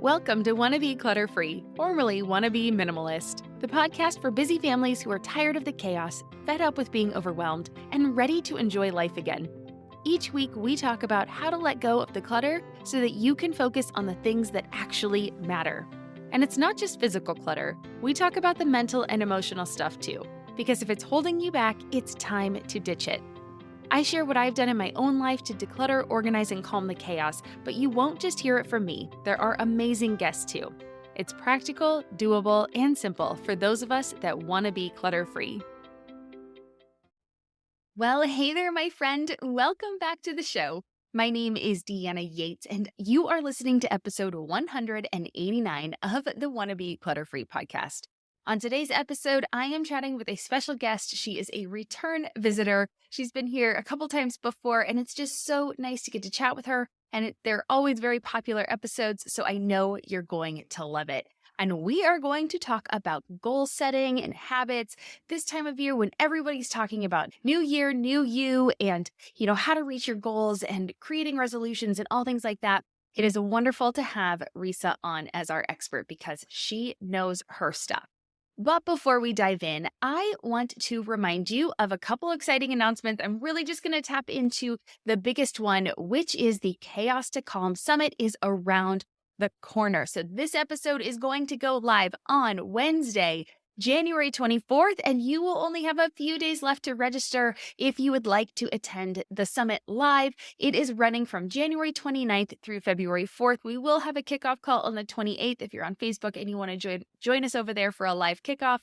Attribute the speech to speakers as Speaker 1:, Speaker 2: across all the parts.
Speaker 1: Welcome to Wannabe Clutter Free, formerly Wannabe Minimalist, the podcast for busy families who are tired of the chaos, fed up with being overwhelmed, and ready to enjoy life again. Each week, we talk about how to let go of the clutter so that you can focus on the things that actually matter. And it's not just physical clutter. We talk about the mental and emotional stuff too, because if it's holding you back, it's time to ditch it. I share what I've done in my own life to declutter, organize, and calm the chaos, but you won't just hear it from me. There are amazing guests too. It's practical, doable, and simple for those of us that want to be clutter-free. Well, hey there, my friend. Welcome back to the show. My name is Deanna Yates, and you are listening to episode 189 of the Wannabe Clutter-Free podcast. On today's episode, I am chatting with a special guest. She is a return visitor. She's been here a couple times before, and it's just so nice to get to chat with her. And they're always very popular episodes, so I know you're going to love it. And we are going to talk about goal setting and habits this time of year when everybody's talking about new year, new you, and how to reach your goals and creating resolutions and all things like that. It is wonderful to have Risa on as our expert because she knows her stuff. But before we dive in, I want to remind you of a couple exciting announcements. I'm really just going to tap into the biggest one, which is the Chaos to Calm Summit is around the corner. So this episode is going to go live on Wednesday, January 24th, and you will only have a few days left to register if you would like to attend the summit live. It is running from January 29th through February 4th. We will have a kickoff call on the 28th if you're on Facebook and you want to join us over there for a live kickoff.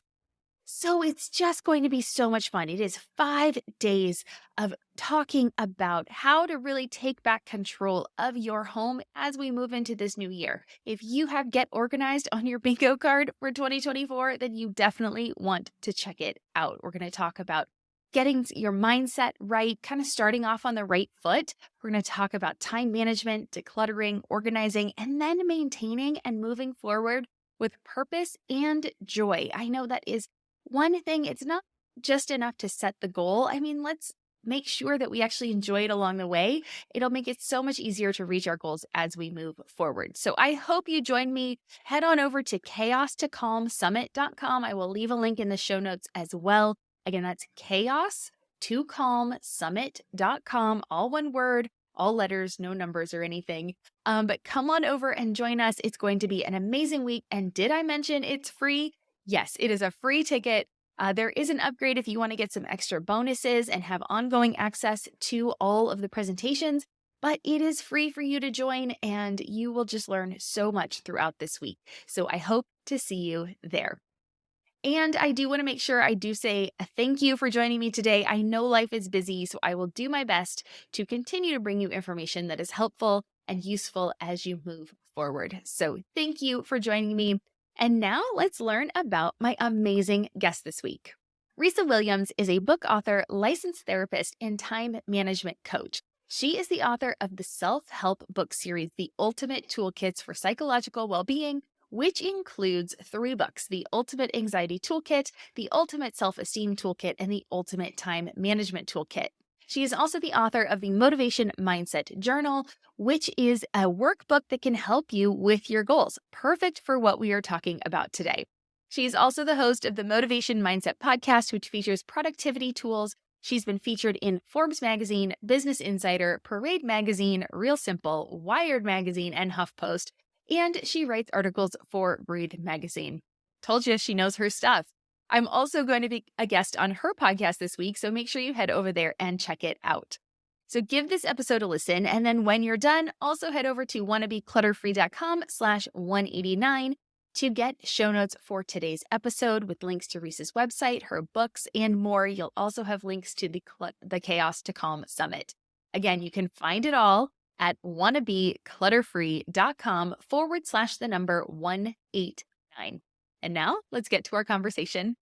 Speaker 1: So it's just going to be so much fun. It is 5 days of talking about how to really take back control of your home as we move into this new year. If you have Get Organized on your bingo card for 2024, then you definitely want to check it out. We're going to talk about getting your mindset right, kind of starting off on the right foot. We're going to talk about time management, decluttering, organizing, and then maintaining and moving forward with purpose and joy. I know that is one thing. It's not just enough to set the goal. I mean, let's make sure that we actually enjoy it along the way. It'll make it so much easier to reach our goals as we move forward. So I hope you join me. Head on over to chaostocalmsummit.com. I will leave a link in the show notes as well. Again, that's chaostocalmsummit.com, all one word, all letters, no numbers or anything. But come on over and join us. It's going to be an amazing week. And did I mention it's free? Yes, it is a free ticket. There is an upgrade if you want to get some extra bonuses and have ongoing access to all of the presentations, but it is free for you to join and you will just learn so much throughout this week. So I hope to see you there. And I do want to make sure I do say a thank you for joining me today. I know life is busy, so I will do my best to continue to bring you information that is helpful and useful as you move forward. So thank you for joining me. And now let's learn about my amazing guest this week. Risa Williams is a book author, licensed therapist, and time management coach. She is the author of the self-help book series, The Ultimate Toolkits for Psychological Well-Being, which includes 3 books: The Ultimate Anxiety Toolkit, The Ultimate Self-Esteem Toolkit, and The Ultimate Time Management Toolkit. She is also the author of the Motivation Mindset Journal, which is a workbook that can help you with your goals, perfect for what we are talking about today. She is also the host of the Motivation Mindset podcast, which features productivity tools. She's been featured in Forbes Magazine, Business Insider, Parade Magazine, Real Simple, Wired Magazine, and HuffPost, and she writes articles for Breathe Magazine. Told you she knows her stuff. I'm also going to be a guest on her podcast this week, so make sure you head over there and check it out. So give this episode a listen, and then when you're done, also head over to wannabeclutterfree.com/189 to get show notes for today's episode with links to Risa's website, her books, and more. You'll also have links to the Chaos to Calm Summit. Again, you can find it all at wannabeclutterfree.com/189. And now let's get to our conversation.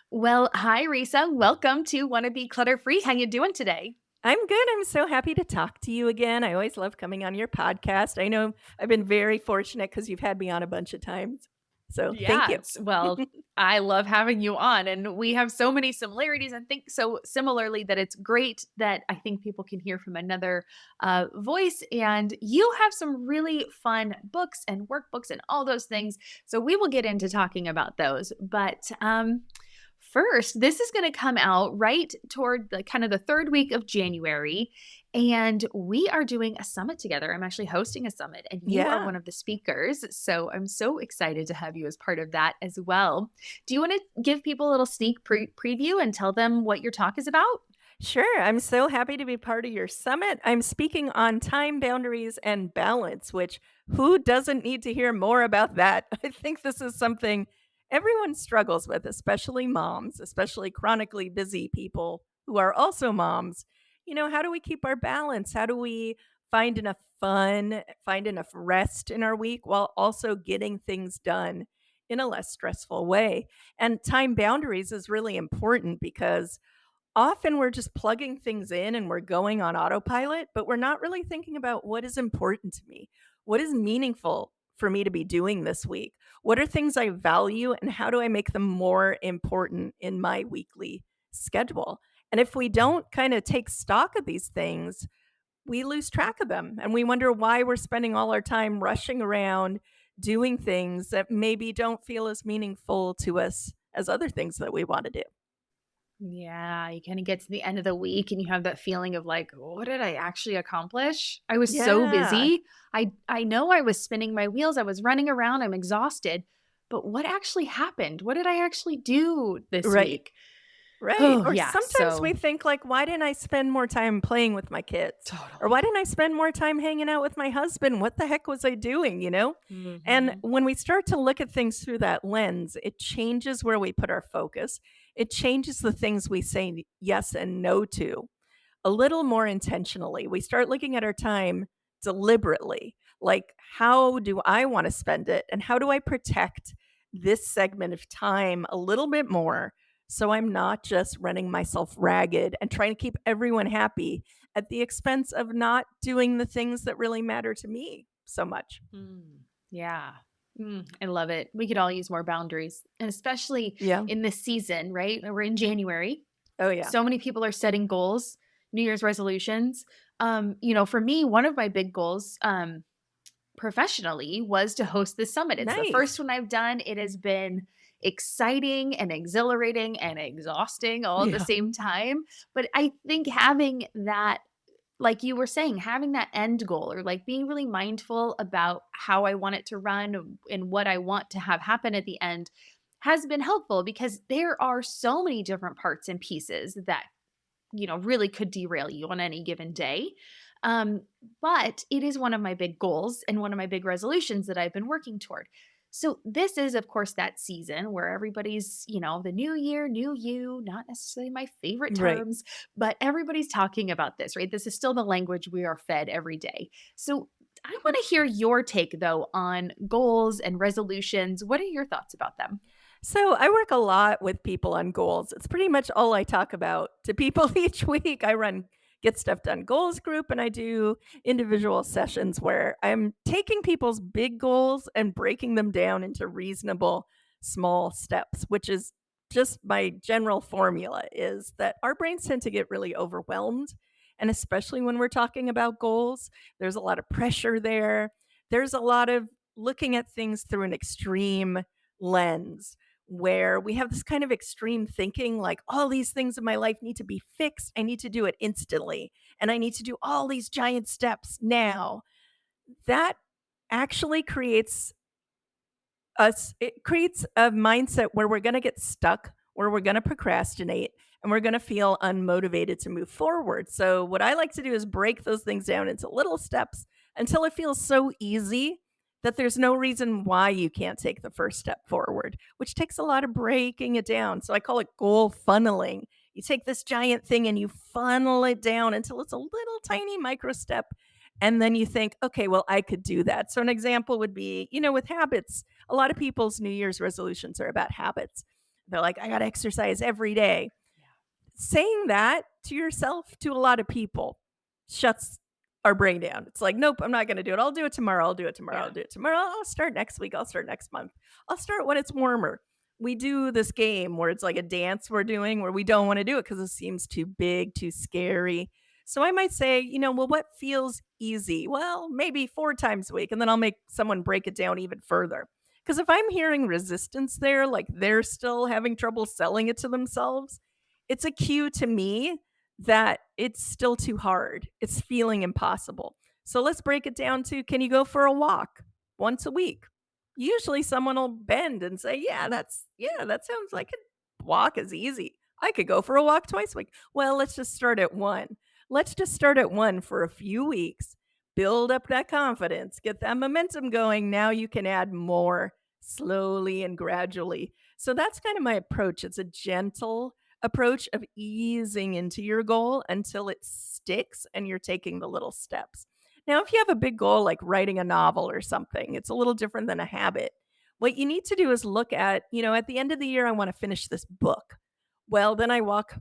Speaker 1: Well, hi, Risa. Welcome to Wannabe Clutter Free. How you doing today?
Speaker 2: I'm good. I'm so happy to talk to you again. I always love coming on your podcast. I know I've been very fortunate because you've had me on a bunch of times. So thank you.
Speaker 1: Yes. Well, I love having you on, and we have so many similarities and think so similarly that it's great that I think people can hear from another voice. And you have some really fun books and workbooks and all those things. So we will get into talking about those. But first, this is going to come out right toward the kind of the third week of January. And we are doing a summit together. I'm actually hosting a summit, and you are
Speaker 2: Yeah.
Speaker 1: one of the speakers. So I'm so excited to have you as part of that as well. Do you want to give people a little sneak preview and tell them what your talk is about?
Speaker 2: Sure. I'm so happy to be part of your summit. I'm speaking on time boundaries and balance, which who doesn't need to hear more about that? I think this is something everyone struggles with, especially moms, especially chronically busy people who are also moms. How do we keep our balance? How do we find enough fun, find enough rest in our week while also getting things done in a less stressful way? And time boundaries is really important because often we're just plugging things in and we're going on autopilot, but we're not really thinking about what is important to me. What is meaningful for me to be doing this week? What are things I value and how do I make them more important in my weekly schedule? And if we don't kind of take stock of these things, we lose track of them and we wonder why we're spending all our time rushing around doing things that maybe don't feel as meaningful to us as other things that we want to do.
Speaker 1: Yeah, you kind of get to the end of the week and you have that feeling of like, what did I actually accomplish? I was so
Speaker 2: Yeah.
Speaker 1: busy. I know I was spinning my wheels. I was running around. I'm exhausted. But what actually happened? What did I actually do this
Speaker 2: Right.
Speaker 1: week?
Speaker 2: Right.
Speaker 1: Oh,
Speaker 2: Or
Speaker 1: yeah.
Speaker 2: sometimes we
Speaker 1: So
Speaker 2: think like, why didn't I spend more time playing with my kids? Or why
Speaker 1: totally.
Speaker 2: didn't I spend more time hanging out with my husband? What the heck was I doing? And
Speaker 1: Hmm.
Speaker 2: when we start to look at things through that lens, it changes where we put our focus. It changes the things we say yes and no to a little more intentionally. We start looking at our time deliberately. Like, how do I want to spend it? And how do I protect this segment of time a little bit more so I'm not just running myself ragged and trying to keep everyone happy at the expense of not doing the things that really matter to me so much?
Speaker 1: Yeah. I love it. We could all use more boundaries, and especially
Speaker 2: Yeah.
Speaker 1: in this season, right? We're in January.
Speaker 2: Oh, yeah.
Speaker 1: So many people are setting goals, New Year's resolutions. For me, one of my big goals professionally was to host this summit. It's the first
Speaker 2: Nice.
Speaker 1: one I've done. It has been exciting and exhilarating and exhausting all at the
Speaker 2: Yeah.
Speaker 1: same time. But I think having that, like you were saying, having that end goal or like being really mindful about how I want it to run and what I want to have happen at the end has been helpful because there are so many different parts and pieces that really could derail you on any given day. Um, but it is one of my big goals and one of my big resolutions that I've been working toward. So this is, of course, that season where everybody's, the new year, new you, not necessarily my favorite
Speaker 2: Right.
Speaker 1: terms, but everybody's talking about this, right? This is still the language we are fed every day. So I want to hear your take though on goals and resolutions. What are your thoughts about them?
Speaker 2: So I work a lot with people on goals. It's pretty much all I talk about to people each week. I run Get Stuff Done Goals group and I do individual sessions where I'm taking people's big goals and breaking them down into reasonable small steps, which is just my general formula is that our brains tend to get really overwhelmed. And especially when we're talking about goals, there's a lot of pressure there. There's a lot of looking at things through an extreme lens where we have this kind of extreme thinking like all these things in my life need to be fixed. I need to do it instantly. And I need to do all these giant steps now. That actually creates a mindset where we're going to get stuck, where we're going to procrastinate, and we're going to feel unmotivated to move forward. So, what I like to do is break those things down into little steps until it feels so easy that there's no reason why you can't take the first step forward, which takes a lot of breaking it down. So, I call it goal funneling. You take this giant thing and you funnel it down until it's a little tiny micro step. And then you think, okay, well, I could do that. So, an example would be, with habits, a lot of people's New Year's resolutions are about habits. They're like, I got to exercise every day. Saying that to yourself, to a lot of people, shuts our brain down. It's like, "Nope, I'm not gonna do it. I'll do it tomorrow. I'll do it tomorrow. I'll
Speaker 1: Yeah.
Speaker 2: do it tomorrow. I'll start next week. I'll start next month. I'll start when it's warmer." We do this game where it's like a dance we're doing where we don't wanna do it because it seems too big, too scary. So I might say, "Well, what feels easy?" Well, maybe 4 times a week, and then I'll make someone break it down even further. Because if I'm hearing resistance there, like they're still having trouble selling it to themselves, it's a cue to me that it's still too hard. It's feeling impossible. So let's break it down to, can you go for a walk once a week? Usually someone will bend and say, yeah, that sounds like a walk is easy. I could go for a walk twice a week. Well, let's just start at one. Let's just start at one for a few weeks. Build up that confidence, get that momentum going. Now you can add more slowly and gradually. So that's kind of my approach. It's a gentle approach of easing into your goal until it sticks and you're taking the little steps. Now, if you have a big goal like writing a novel or something, it's a little different than a habit. What you need to do is look at, at the end of the year, I want to finish this book. Well, then I walk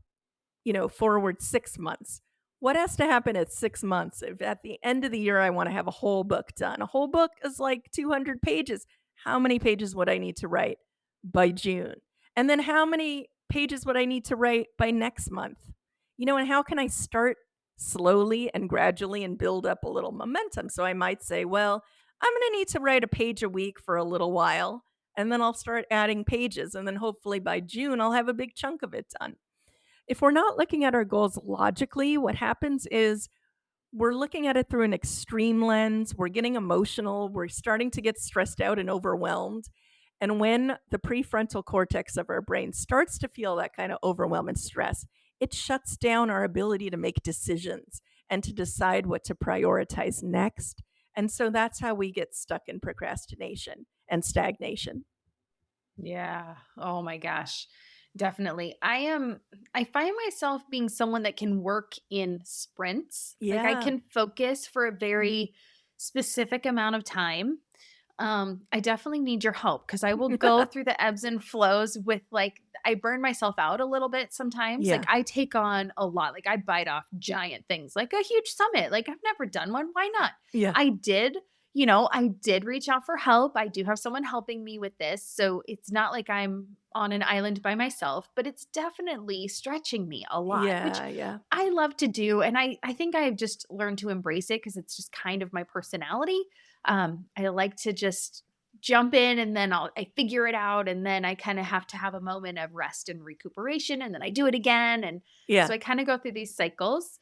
Speaker 2: forward 6 months. What has to happen at 6 months? If at the end of the year I wanna have a whole book done, a whole book is like 200 pages. How many pages would I need to write by June? And then how many pages would I need to write by next month? And how can I start slowly and gradually and build up a little momentum? So I might say, well, I'm gonna need to write a page a week for a little while, and then I'll start adding pages, and then hopefully by June, I'll have a big chunk of it done. If we're not looking at our goals logically, what happens is we're looking at it through an extreme lens. We're getting emotional. We're starting to get stressed out and overwhelmed. And when the prefrontal cortex of our brain starts to feel that kind of overwhelm and stress, it shuts down our ability to make decisions and to decide what to prioritize next. And so that's how we get stuck in procrastination and stagnation.
Speaker 1: Yeah. Oh my gosh. Definitely. I find myself being someone that can work in sprints. Like I
Speaker 2: Yeah.
Speaker 1: can focus for a very specific amount of time. I definitely need your help because I will go through the ebbs and flows with like I burn myself out a little bit sometimes. Like
Speaker 2: Yeah.
Speaker 1: I take on a lot. Like I bite off giant things, like a huge summit. Like I've never done one. Why not?
Speaker 2: Yeah.
Speaker 1: I did, I did reach out for help. I do have someone helping me with this. So it's not like I'm on an island by myself, but it's definitely stretching me a lot, which
Speaker 2: Yeah. Yeah.
Speaker 1: I love to do. And I think I've just learned to embrace it because it's just kind of my personality. I like to just jump in and then I figure it out and then I kind of have to have a moment of rest and recuperation and then I do it again and
Speaker 2: Yeah.
Speaker 1: so I kind of go through these cycles.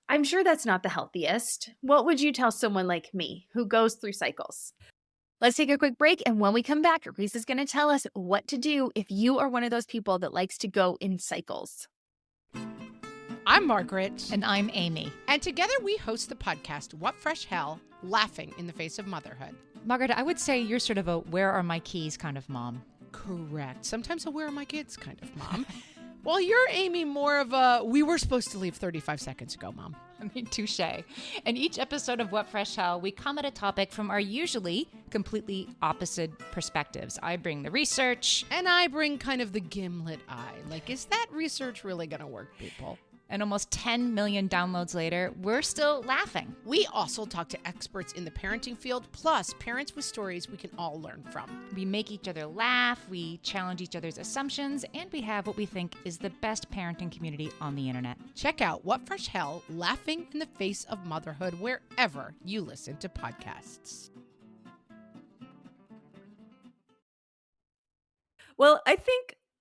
Speaker 1: I'm sure that's not the healthiest. What would you tell someone like me who goes through cycles? Let's take a quick break and when we come back, Reese is going to tell us what to do if you are one of those people that likes to go in cycles.
Speaker 3: I'm Margaret.
Speaker 4: And I'm Amy.
Speaker 3: And together we host the podcast, What Fresh Hell? Laughing in the Face of Motherhood.
Speaker 4: Margaret, I would say you're sort of a where are my keys kind of mom.
Speaker 3: Correct. Sometimes a where are my kids kind of mom. Well, you're Amy more of a we were supposed to leave 35 seconds ago, mom.
Speaker 4: I mean, touche. In each episode of What Fresh Hell, we come at a topic from our usually completely opposite perspectives. I bring the research.
Speaker 3: And I bring kind of the gimlet eye. Like, is that research really going to work, people?
Speaker 4: And almost 10 million downloads later, we're still laughing.
Speaker 3: We also talk to experts in the parenting field, plus parents with stories we can all learn from.
Speaker 4: We make each other laugh, we challenge each other's assumptions, and we have what we think is the best parenting community on the internet.
Speaker 3: Check out What Fresh Hell? Laughing in the Face of Motherhood wherever you listen to podcasts.
Speaker 2: Well,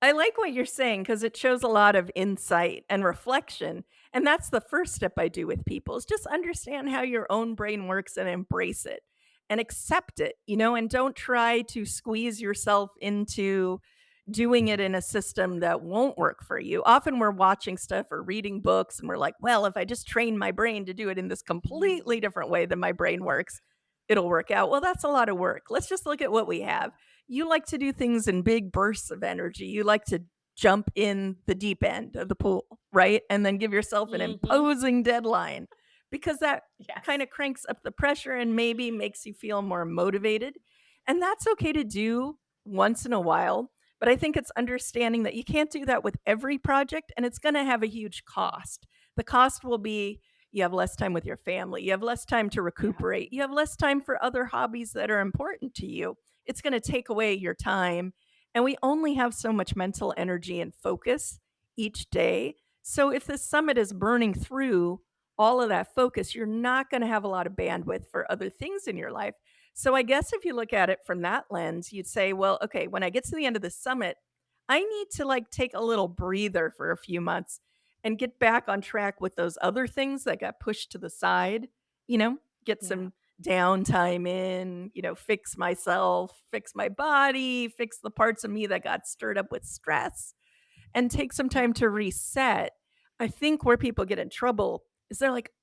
Speaker 2: I like what you're saying because it shows a lot of insight and reflection. And that's the first step I do with people is just understand how your own brain works and embrace it and accept it, and don't try to squeeze yourself into doing it in a system that won't work for you. Often we're watching stuff or reading books and we're like, well, if I just train my brain to do it in this completely different way than my brain works, it'll work out. Well, that's a lot of work. Let's just look at what we have. You like to do things in big bursts of energy. You like to jump in the deep end of the pool, right? And then give yourself an
Speaker 1: Mhm.
Speaker 2: imposing deadline because that kind
Speaker 1: Yes.
Speaker 2: of cranks up the pressure and maybe makes you feel more motivated. And that's okay to do once in a while. But I think it's understanding that you can't do that with every project and it's going to have a huge cost. The cost will be, You have less time with your family. You have less time to recuperate. You have less time for other hobbies that are important to you. It's going to take away your time. And we only have so much mental energy and focus each day. So if the summit is burning through all of that focus, you're not going to have a lot of bandwidth for other things in your life. So I guess if you look at it from that lens, you'd say, well, okay, when I get to the end of the summit, I need to like take a little breather for a few months and get back on track with those other things that got pushed to the side, get
Speaker 1: Yeah.
Speaker 2: some downtime in, fix myself, fix my body, fix the parts of me that got stirred up with stress and take some time to reset. I think where people get in trouble is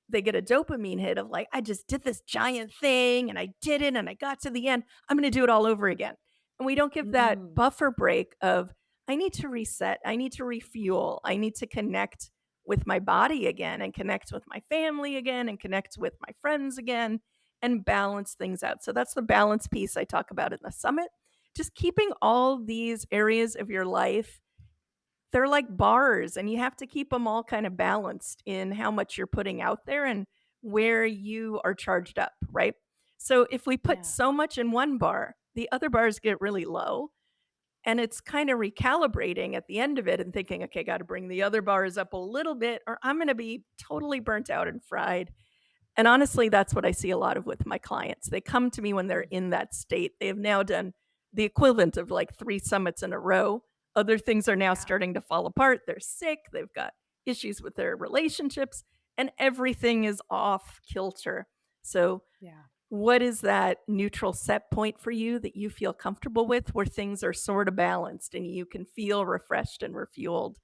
Speaker 2: they get a dopamine hit of like, I just did this giant thing and I did it and I got to the end. I'm going to do it all over again. And we don't give that
Speaker 1: Mm.
Speaker 2: buffer break of, I need to reset. I need to refuel. I need to connect with my body again and connect with my family again and connect with my friends again and balance things out. So that's the balance piece I talk about in the summit. Just keeping all these areas of your life, they're like bars and you have to keep them all kind of balanced in how much you're putting out there and where you are charged up, right? So if we put
Speaker 1: Yeah.
Speaker 2: so much in one bar, the other bars get really low. And it's kind of recalibrating at the end of it and thinking, okay, got to bring the other bars up a little bit or I'm going to be totally burnt out and fried. And honestly, that's what I see a lot of with my clients. They come to me when they're in that state. They have now done the equivalent of like 3 summits in a row. Other things are now starting to fall apart. They're sick. They've got issues with their relationships, and everything is off kilter. So,
Speaker 1: Yeah.
Speaker 2: what is that neutral set point for you that you feel comfortable with where things are sort of balanced and you can feel refreshed and refueled?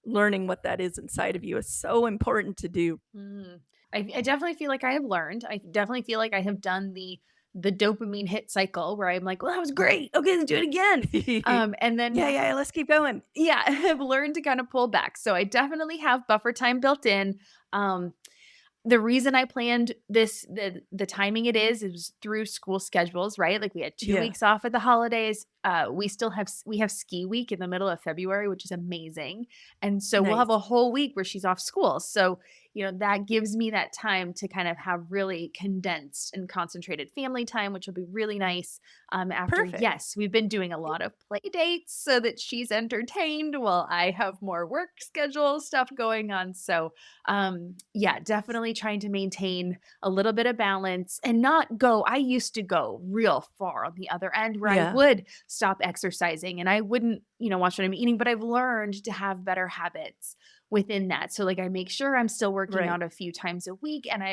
Speaker 2: Learning what that is inside of you is so important to do.
Speaker 1: Mm. I definitely feel like I have learned. I definitely feel like I have done the dopamine hit cycle where I'm like, well, that was great. Okay, let's do it again. And then
Speaker 2: Yeah, let's keep going.
Speaker 1: yeah, I've learned to kind of pull back. So I definitely have buffer time built in. Um, the reason I planned the timing it is through school schedules, right? Like we had 2
Speaker 2: Yeah,
Speaker 1: weeks off at the holidays. We have ski week in the middle of February, which is amazing. And so we'll have
Speaker 2: nice.
Speaker 1: a whole week where she's off school. So, that gives me that time to kind of have really condensed and concentrated family time, which will be really nice. After,
Speaker 2: Perfect.
Speaker 1: yes, we've been doing a lot of play dates so that she's entertained while I have more work schedule stuff going on. So, yeah, definitely trying to maintain a little bit of balance and not go. I used to go real far on the other end where I
Speaker 2: Yeah,
Speaker 1: would stop exercising and I wouldn't, watch what I'm eating, but I've learned to have better habits within that. So like I make sure I'm still working
Speaker 2: right.
Speaker 1: out a few times a week and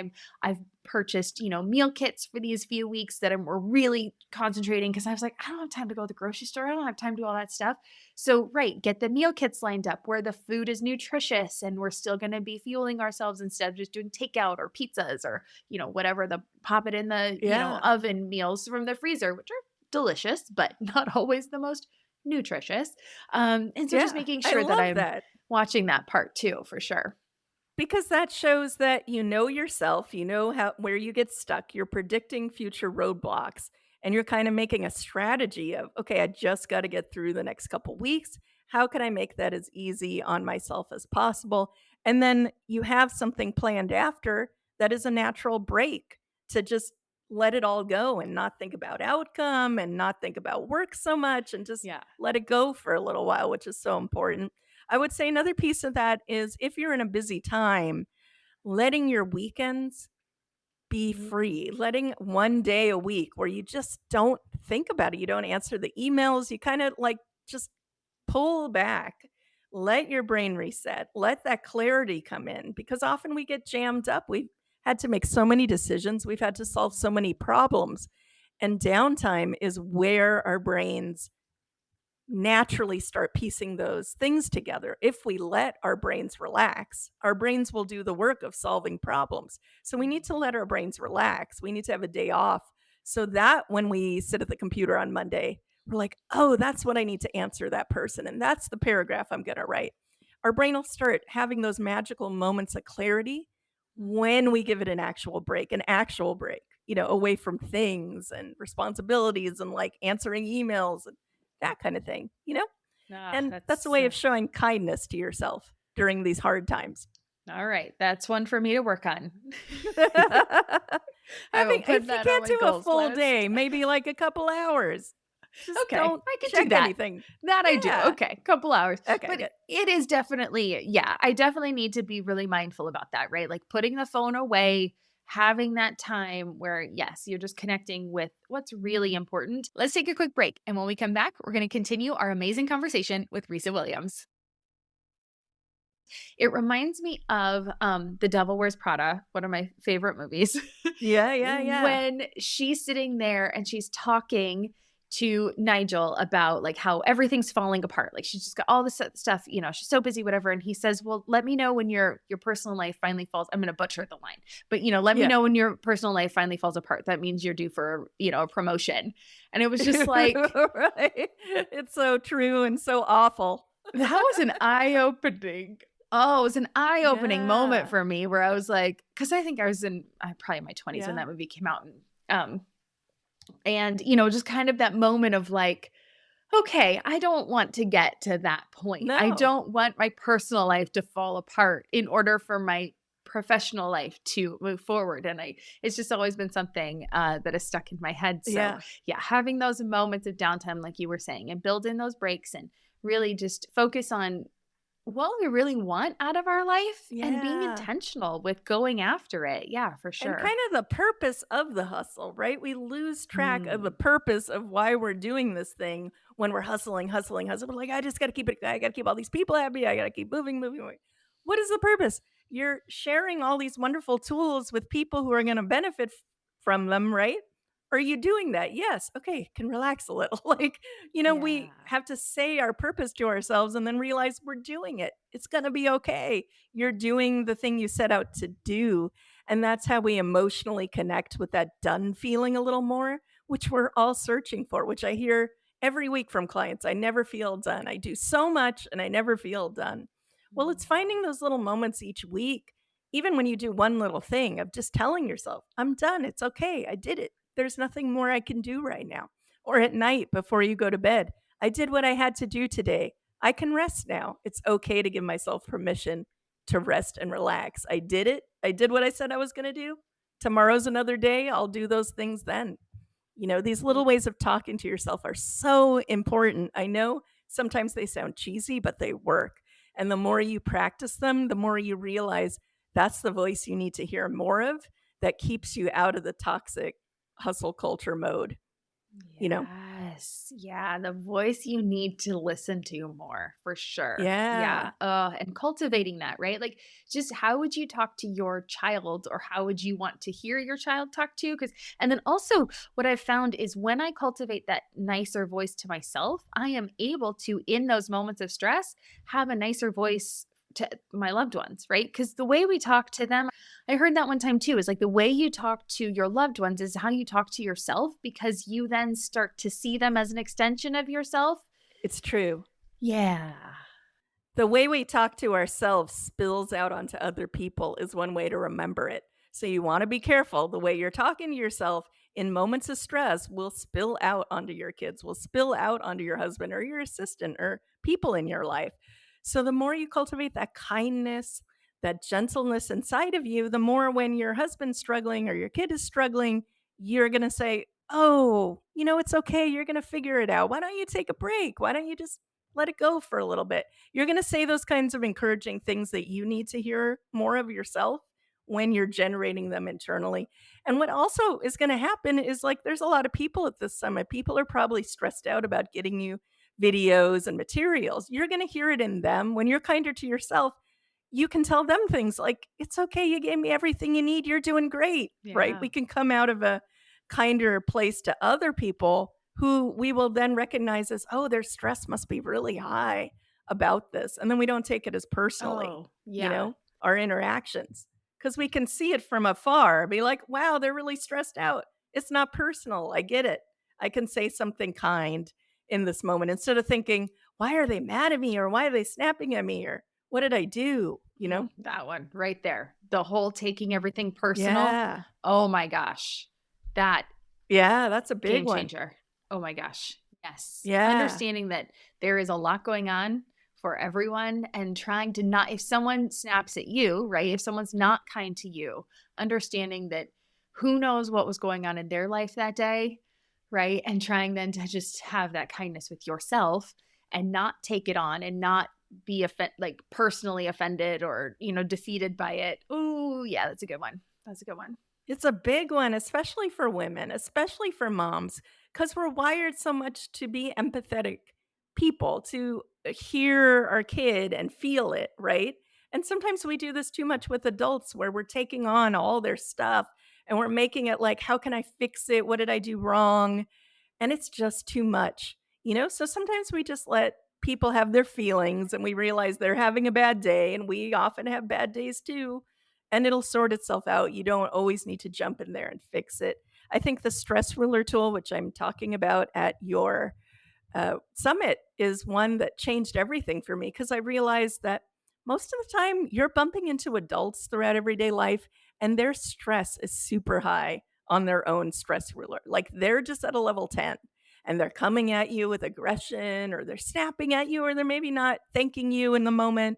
Speaker 1: I've purchased, meal kits for these few weeks that we're really concentrating because I was like, I don't have time to go to the grocery store. I don't have time to do all that stuff. So, right, get the meal kits lined up where the food is nutritious and we're still going to be fueling ourselves instead of just doing takeout or pizzas or, whatever the pop it in the,
Speaker 2: Yeah,
Speaker 1: oven meals from the freezer, which are delicious, but not always the most nutritious. And so just
Speaker 2: yeah.
Speaker 1: making
Speaker 2: I
Speaker 1: sure that
Speaker 2: love
Speaker 1: I'm
Speaker 2: that.
Speaker 1: watching that part too, for sure.
Speaker 2: Because that shows that you know yourself, you know how where you get stuck, you're predicting future roadblocks, and you're kind of making a strategy of, okay, I just got to get through the next couple weeks. How can I make that as easy on myself as possible? And then you have something planned after that is a natural break to just let it all go and not think about outcome and not think about work so much and just
Speaker 1: Yeah.
Speaker 2: let it go for a little while, which is so important. I would say another piece of that is if you're in a busy time, letting your weekends be
Speaker 1: Mhm.
Speaker 2: free, letting one day a week where you just don't think about it. You don't answer the emails. You kind of like just pull back, let your brain reset, let that clarity come in because often we get jammed up. We've had to make so many decisions, we've had to solve so many problems. And downtime is where our brains naturally start piecing those things together. If we let our brains relax, our brains will do the work of solving problems. So we need to let our brains relax. We need to have a day off so that when we sit at the computer on Monday, we're like, oh, that's what I need to answer that person. And that's the paragraph I'm going to write. Our brain will start having those magical moments of clarity when we give it an actual break, away from things and responsibilities and like answering emails and that kind of thing,
Speaker 1: Ah,
Speaker 2: And that's a
Speaker 1: that's
Speaker 2: way of showing kindness to yourself during these hard times.
Speaker 1: All right. That's one for me to work on. I will
Speaker 2: Having
Speaker 1: put
Speaker 2: if you
Speaker 1: that on
Speaker 2: can't
Speaker 1: my
Speaker 2: do a
Speaker 1: goals
Speaker 2: full
Speaker 1: list.
Speaker 2: day, maybe like a couple hours. Just
Speaker 1: Okay,
Speaker 2: don't
Speaker 1: I could do
Speaker 2: check
Speaker 1: that.
Speaker 2: anything.
Speaker 1: That I do.
Speaker 2: Yeah.
Speaker 1: Okay, couple hours.
Speaker 2: Okay,
Speaker 1: But
Speaker 2: good.
Speaker 1: it is definitely, yeah, I definitely need to be really mindful about that, right? Like putting the phone away, having that time where, yes, you're just connecting with what's really important. Let's take a quick break. And when we come back, we're going to continue our amazing conversation with Risa Williams. It reminds me of The Devil Wears Prada, one of my favorite movies.
Speaker 2: Yeah, yeah, yeah.
Speaker 1: When she's sitting there and she's talking to Nigel about like how everything's falling apart. Like she's just got all this stuff, she's so busy, whatever. And he says, well, let me know when your personal life finally falls. I'm going to butcher the line, but let me
Speaker 2: Yeah.
Speaker 1: know when your personal life finally falls apart. That means you're due for, a promotion. And it was just like,
Speaker 2: Right. It's so true and so awful.
Speaker 1: that was an eye-opening. Oh, it was an eye-opening moment
Speaker 2: Yeah.
Speaker 1: for me where I was like, because I think I was in probably my 20s when
Speaker 2: Yeah.
Speaker 1: that movie came out. And just kind of that moment of like, okay, I don't want to get to that point. I
Speaker 2: No.
Speaker 1: don't want my personal life to fall apart in order for my professional life to move forward. And it's just always been something that has stuck in my head. So
Speaker 2: Yeah.
Speaker 1: yeah, having those moments of downtime, like you were saying, and build in those breaks and really just focus on what we really want out of our life and being
Speaker 2: Yeah.
Speaker 1: intentional with going after it. Yeah, for
Speaker 2: And
Speaker 1: sure.
Speaker 2: kind of the purpose of the hustle, right? We lose track of the
Speaker 1: Mm.
Speaker 2: purpose of why we're doing this thing when we're hustling. We're like, I just got to keep it, I got to keep all these people happy. I got to keep moving. What is the purpose? You're sharing all these wonderful tools with people who are going to benefit from them, right? Are you doing that? Yes. Okay. Can relax a little. Like,
Speaker 1: Yeah.
Speaker 2: we have to say our purpose to ourselves and then realize we're doing it. It's going to be okay. You're doing the thing you set out to do. And that's how we emotionally connect with that done feeling a little more, which we're all searching for, which I hear every week from clients. I never feel done. I do so much and I never feel done. Well, it's finding those little moments each week, even when you do one little thing of just telling yourself, I'm done. It's okay. I did it. There's nothing more I can do right now. Or at night before you go to bed, I did what I had to do today. I can rest now. It's okay to give myself permission to rest and relax. I did it. I did what I said I was going to do. Tomorrow's another day. I'll do those things then. These little ways of talking to yourself are so important. I know sometimes they sound cheesy, but they work. And the more you practice them, the more you realize that's the voice you need to hear more of that keeps you out of the toxic hustle culture mode,
Speaker 1: Yes. Yeah. The voice you need to listen to more for sure.
Speaker 2: Yeah.
Speaker 1: Yeah. And cultivating that, right? Like, just how would you talk to your child or how would you want to hear your child talk to? And then also, what I've found is when I cultivate that nicer voice to myself, I am able to, in those moments of stress, have a nicer voice to my loved ones, right? Because the way we talk to them, I heard that one time too, is like the way you talk to your loved ones is how you talk to yourself because you then start to see them as an extension of yourself.
Speaker 2: It's true.
Speaker 1: Yeah.
Speaker 2: The way we talk to ourselves spills out onto other people is one way to remember it. So you want to be careful. The way you're talking to yourself in moments of stress will spill out onto your kids, will spill out onto your husband or your assistant or people in your life. So the more you cultivate that kindness, that gentleness inside of you, the more when your husband's struggling or your kid is struggling, you're going to say, oh, it's okay. You're going to figure it out. Why don't you take a break? Why don't you just let it go for a little bit? You're going to say those kinds of encouraging things that you need to hear more of yourself when you're generating them internally. And what also is going to happen is like there's a lot of people at this summit. People are probably stressed out about getting you videos and materials. You're going to hear it in them. When you're kinder to yourself, you can tell them things like, it's okay. You gave me everything you need. You're doing great, right? We can come out of a kinder place to other people who we will then recognize as, oh, their stress must be really high about this. And then we don't take it as personally,
Speaker 1: Oh, yeah.
Speaker 2: our interactions, because we can see it from afar, be like, wow, they're really stressed out. It's not personal. I get it. I can say something kind in this moment instead of thinking, why are they mad at me? Or why are they snapping at me? Or what did I do?
Speaker 1: That one right there. The whole taking everything personal.
Speaker 2: Yeah.
Speaker 1: Oh my gosh. That
Speaker 2: Yeah, that's a big
Speaker 1: game
Speaker 2: one.
Speaker 1: changer. Oh my gosh. Yes.
Speaker 2: Yeah.
Speaker 1: Understanding that there is a lot going on for everyone, and trying to not, if someone snaps at you, right? If someone's not kind to you, understanding that who knows what was going on in their life that day, right? And trying then to just have that kindness with yourself and not take it on and not be like personally offended or, defeated by it. Oh, yeah, that's a good one. That's a good one.
Speaker 2: It's a big one, especially for women, especially for moms, because we're wired so much to be empathetic people, to hear our kid and feel it, right? And sometimes we do this too much with adults where we're taking on all their stuff and we're making it like, how can I fix it? What did I do wrong? And it's just too much, So sometimes we just let people have their feelings and we realize they're having a bad day, and we often have bad days too, and it'll sort itself out. You don't always need to jump in there and fix it. I think the stress ruler tool, which I'm talking about at your summit, is one that changed everything for me, because I realized that most of the time you're bumping into adults throughout everyday life and their stress is super high on their own stress ruler. Like they're just at a level 10 and they're coming at you with aggression, or they're snapping at you, or they're maybe not thanking you in the moment.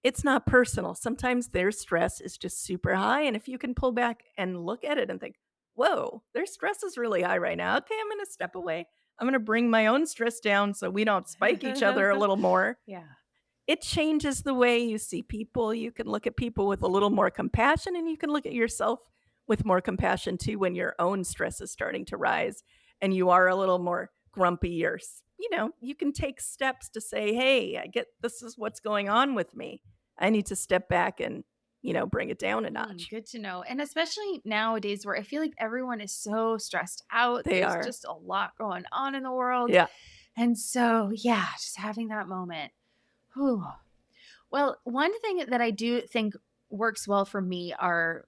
Speaker 2: It's not personal. Sometimes their stress is just super high. And if you can pull back and look at it and think, whoa, their stress is really high right now. Okay, I'm going to step away. I'm going to bring my own stress down so we don't spike each other a little more.
Speaker 1: Yeah.
Speaker 2: It changes the way you see people. You can look at people with a little more compassion, and you can look at yourself with more compassion too when your own stress is starting to rise and you are a little more grumpy, or you can take steps to say, hey, I get this is what's going on with me. I need to step back and bring it down a notch.
Speaker 1: Good to know. And especially nowadays where I feel like everyone is so stressed out.
Speaker 2: They
Speaker 1: There's
Speaker 2: are.
Speaker 1: just a lot going on in the world.
Speaker 2: Yeah.
Speaker 1: And so, yeah, just having that moment. Whew. Well, one thing that I do think works well for me are,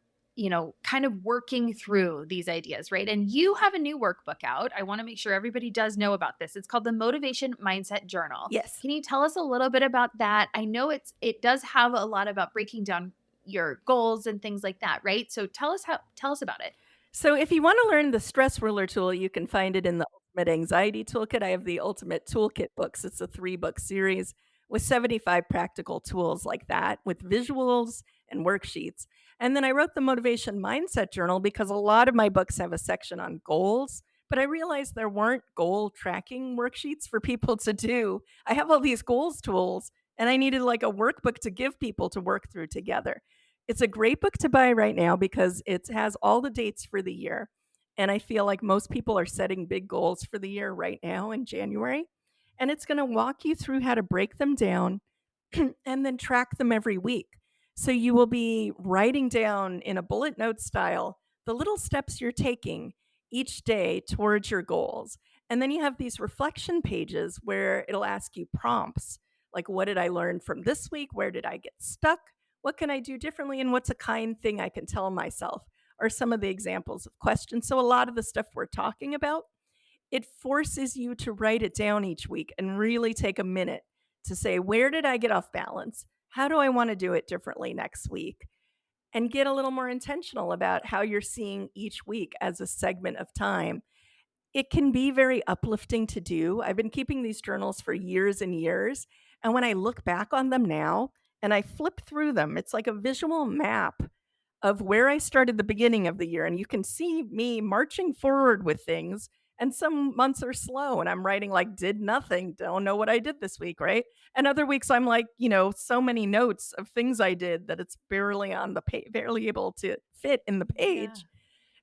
Speaker 1: kind of working through these ideas, right? And you have a new workbook out. I want to make sure everybody does know about this. It's called the Motivation Mindset Journal.
Speaker 2: Yes.
Speaker 1: Can you tell us a little bit about that? I know it does have a lot about breaking down your goals and things like that, right? So tell us about it.
Speaker 2: So if you want to learn the stress ruler tool, you can find it in the Ultimate Anxiety Toolkit. I have the Ultimate Toolkit books. It's a 3-book series with 75 practical tools like that, with visuals and worksheets. And then I wrote the Motivation Mindset Journal because a lot of my books have a section on goals, but I realized there weren't goal tracking worksheets for people to do. I have all these goals tools, and I needed like a workbook to give people to work through together. It's a great book to buy right now because it has all the dates for the year. And I feel like most people are setting big goals for the year right now in January. And it's going to walk you through how to break them down and then track them every week. So you will be writing down in a bullet note style the little steps you're taking each day towards your goals. And then you have these reflection pages where it'll ask you prompts like, what did I learn from this week? Where did I get stuck? What can I do differently? And what's a kind thing I can tell myself? Are some of the examples of questions. So a lot of the stuff we're talking about, it forces you to write it down each week and really take a minute to say, where did I get off balance? How do I want to do it differently next week? And get a little more intentional about how you're seeing each week as a segment of time. It can be very uplifting to do. I've been keeping these journals for years and years. And when I look back on them now and I flip through them, it's like a visual map of where I started the beginning of the year. And you can see me marching forward with things. And some months are slow and I'm writing like, did nothing, don't know what I did this week, right? And other weeks I'm like, so many notes of things I did that it's barely on the page, barely able to fit in the page.
Speaker 1: Yeah.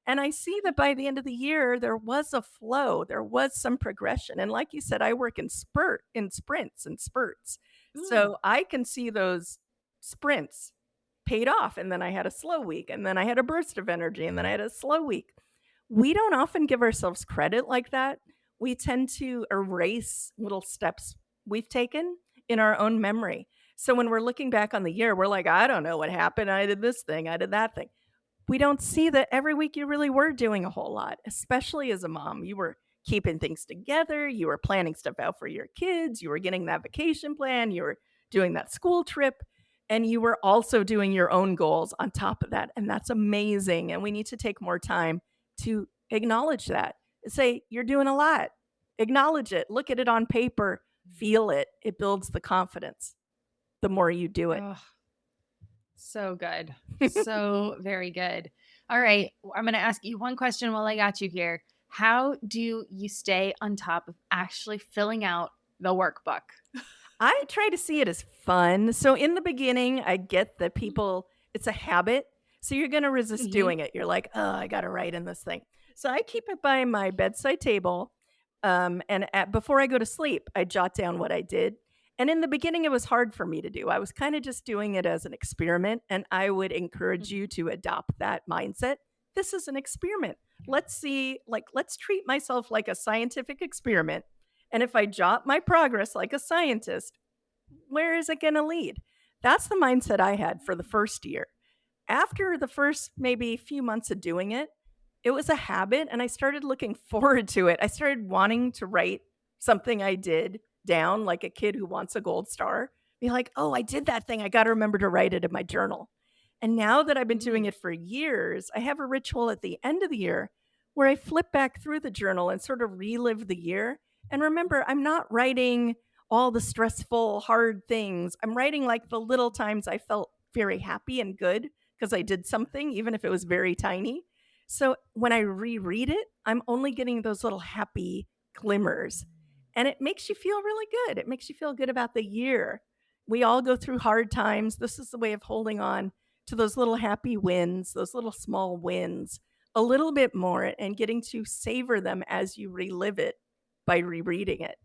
Speaker 2: And I see that by the end of the year, there was a flow, there was some progression. And like you said, I work in sprints and spurts. So I can see those sprints paid off. And then I had a slow week, and then I had a burst of energy, and then I had a slow week. We don't often give ourselves credit like that. We tend to erase little steps we've taken in our own memory. So when we're looking back on the year, we're like, I don't know what happened. I did this thing, I did that thing. We don't see that every week you really were doing a whole lot, especially as a mom. You were keeping things together. You were planning stuff out for your kids. You were getting that vacation plan. You were doing that school trip. And you were also doing your own goals on top of that. And that's amazing. And we need to take more time to acknowledge that. Say, you're doing a lot. Acknowledge it. Look at it on paper. feel it, it builds the confidence the more you do it.
Speaker 1: Oh, so good. So very good. All right. I'm going to ask you one question while I got you here. How do you stay on top of actually filling out the workbook?
Speaker 2: I try to see it as fun. So in the beginning, I get that people, it's a habit. So you're going to resist doing it. You're like, oh, I got to write in this thing. So I keep it by my bedside table. Before I go to sleep, I jot down what I did. And in the beginning, it was hard for me to do. I was kind of just doing it as an experiment. And I would encourage you to adopt that mindset. This is an experiment. Let's see, let's treat myself like a scientific experiment. And if I jot my progress like a scientist, where is it going to lead? That's the mindset I had for the first year. After the first maybe few months of doing it, it was a habit and I started looking forward to it. I started wanting to write something I did down like a kid who wants a gold star. Be like, oh, I did that thing. I got to remember to write it in my journal. And now that I've been doing it for years, I have a ritual at the end of the year where I flip back through the journal and sort of relive the year. And remember, I'm not writing all the stressful, hard things. I'm writing like the little times I felt very happy and good because I did something, even if it was very tiny. So when I reread it, I'm only getting those little happy glimmers. And it makes you feel really good. It makes you feel good about the year. We all go through hard times. This is the way of holding on to those little happy wins, those little small wins, a little bit more, and getting to savor them as you relive it by rereading it.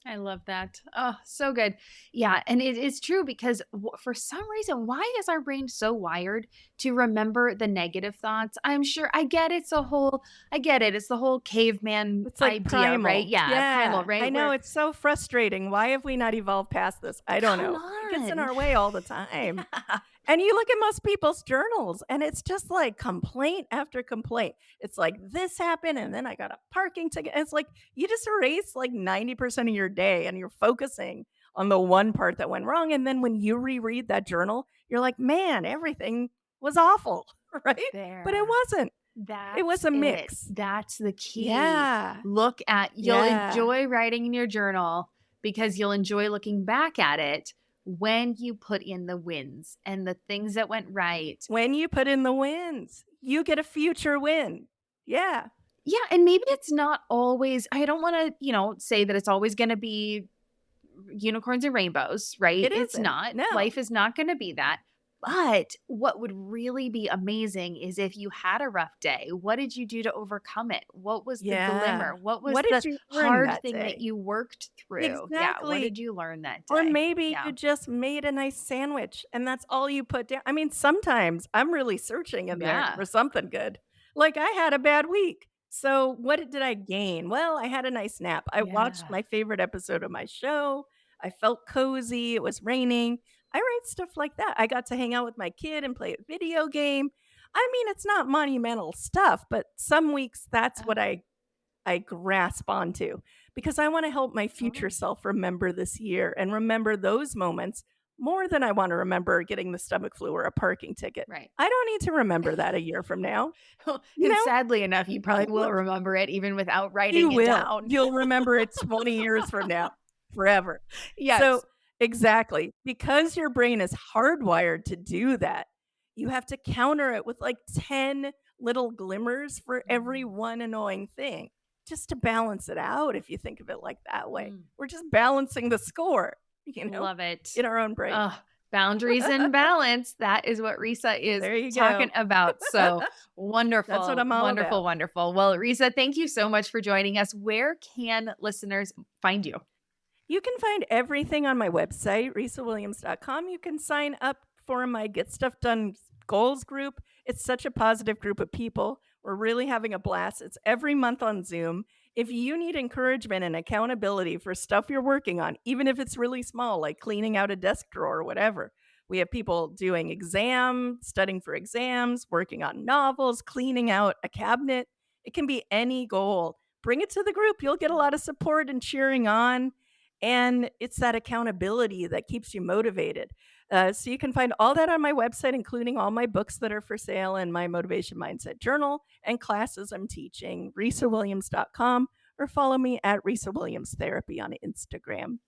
Speaker 1: I love that. Oh, so good. Yeah. And it is true because for some reason, why is our brain so wired to remember the negative thoughts? I'm sure I get it. I get it. It's the whole caveman
Speaker 2: It's like
Speaker 1: idea,
Speaker 2: primal.
Speaker 1: right? Yeah. Primal, right?
Speaker 2: I know. It's so frustrating. Why have we not evolved past this? I don't know. It gets in our way all the time. And you look at most people's journals and it's just like complaint after complaint. It's like this happened and then I got a parking ticket. It's like you just erase like 90% of your day and you're focusing on the one part that went wrong. And then when you reread that journal, you're like, man, everything was awful, right? But it wasn't. It was a mix.
Speaker 1: That's the key.
Speaker 2: Yeah.
Speaker 1: You'll enjoy writing in your journal because you'll enjoy looking back at it when you put in the wins and the things that went right.
Speaker 2: When you put in the wins, you get a future win. Yeah.
Speaker 1: Yeah. And maybe it's not always, I don't want to, say that it's always going to be unicorns and rainbows, right? It's not.
Speaker 2: No.
Speaker 1: Life is not going to be that. But what would really be amazing is if you had a rough day, what did you do to overcome it? What was the glimmer? What was the hard thing that you worked through?
Speaker 2: Exactly.
Speaker 1: Yeah, what did you learn that day?
Speaker 2: Or maybe you just made a nice sandwich and that's all you put down. I mean, sometimes I'm really searching in there for something good. Like I had a bad week. So what did I gain? Well, I had a nice nap. I watched my favorite episode of my show. I felt cozy. It was raining. I write stuff like that. I got to hang out with my kid and play a video game. I mean, it's not monumental stuff, but some weeks that's what I grasp onto because I want to help my future self remember this year and remember those moments more than I want to remember getting the stomach flu or a parking ticket.
Speaker 1: Right.
Speaker 2: I don't need to remember that a year from now.
Speaker 1: And sadly enough, you probably will remember it even without writing it down.
Speaker 2: You'll remember it 20 years from now, forever.
Speaker 1: Yes.
Speaker 2: So exactly. Because your brain is hardwired to do that, you have to counter it with like 10 little glimmers for every one annoying thing just to balance it out. If you think of it like that way, we're just balancing the score,
Speaker 1: Love it.
Speaker 2: in our own brain.
Speaker 1: Boundaries and balance. That is what Risa is talking about. So wonderful.
Speaker 2: That's what I'm all
Speaker 1: wonderful,
Speaker 2: about.
Speaker 1: wonderful. Well, Risa, thank you so much for joining us. Where can listeners find you?
Speaker 2: You can find everything on my website, risawilliams.com. You can sign up for my Get Stuff Done Goals group. It's such a positive group of people. We're really having a blast. It's every month on Zoom. If you need encouragement and accountability for stuff you're working on, even if it's really small, like cleaning out a desk drawer or whatever, we have people doing studying for exams, working on novels, cleaning out a cabinet. It can be any goal. Bring it to the group. You'll get a lot of support and cheering on. And it's that accountability that keeps you motivated. So you can find all that on my website, including all my books that are for sale and my Motivation Mindset Journal and classes I'm teaching, risawilliams.com, or follow me at Risa Williams Therapy on Instagram.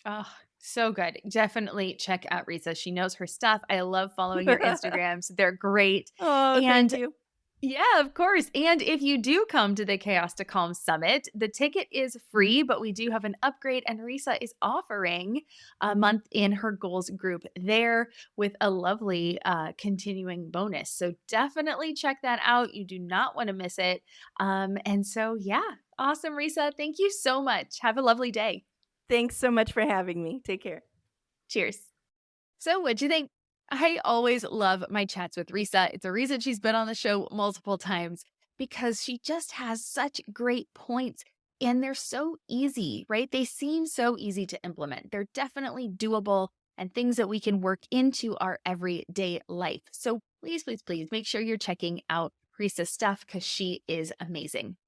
Speaker 1: Oh, so good. Definitely check out Risa. She knows her stuff. I love following your Instagrams. They're great.
Speaker 2: Oh, thank
Speaker 1: And
Speaker 2: you.
Speaker 1: yeah, of course. And if you do come to the Chaos to Calm Summit, the ticket is free, but we do have an upgrade, and Risa is offering a month in her goals group there with a lovely continuing bonus. So definitely check that out. You do not want to miss it. And so, yeah, awesome, Risa. Thank you so much. Have a lovely day.
Speaker 2: Thanks so much for having me. Take care.
Speaker 1: Cheers. So, what'd you think? I always love my chats with Risa. It's a reason she's been on the show multiple times because she just has such great points and they're so easy, right? They seem so easy to implement. They're definitely doable and things that we can work into our everyday life. So, please, please, please make sure you're checking out Risa's stuff because she is amazing.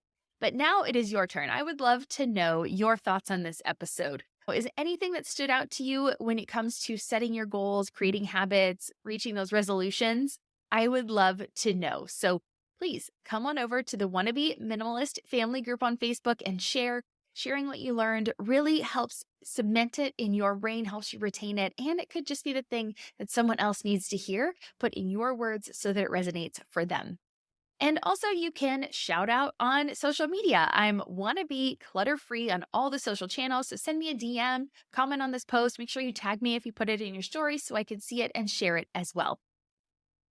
Speaker 1: But now it is your turn. I would love to know your thoughts on this episode. Is anything that stood out to you when it comes to setting your goals, creating habits, reaching those resolutions? I would love to know. So please come on over to the Wannabe Minimalist family group on Facebook and share. Sharing what you learned really helps cement it in your brain, helps you retain it. And it could just be the thing that someone else needs to hear, put in your words so that it resonates for them. And also, you can shout out on social media. I'm Wannabe Clutter Free on all the social channels. So send me a DM, comment on this post. Make sure you tag me if you put it in your story so I can see it and share it as well.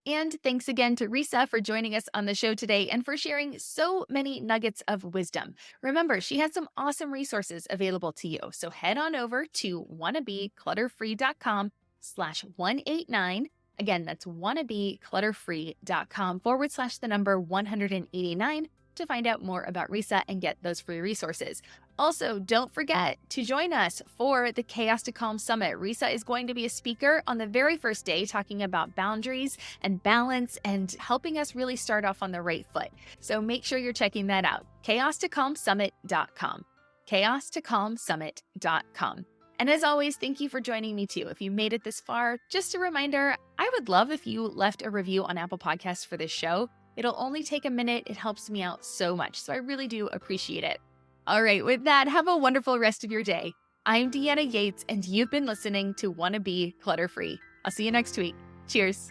Speaker 1: And thanks again to Risa for joining us on the show today and for sharing so many nuggets of wisdom. Remember, she has some awesome resources available to you. So head on over to wannabeclutterfree.com/189. Again, that's wannabeclutterfree.com/189 to find out more about Risa and get those free resources. Also, don't forget to join us for the Chaos to Calm Summit. Risa is going to be a speaker on the very first day talking about boundaries and balance and helping us really start off on the right foot. So make sure you're checking that out. chaostocalmsummit.com. chaostocalmsummit.com. And as always, thank you for joining me too. If you made it this far, just a reminder, I would love if you left a review on Apple Podcasts for this show. It'll only take a minute. It helps me out so much. So I really do appreciate it. All right, with that, have a wonderful rest of your day. I'm Deanna Yates, and you've been listening to Wannabe Clutter Free. I'll see you next week. Cheers.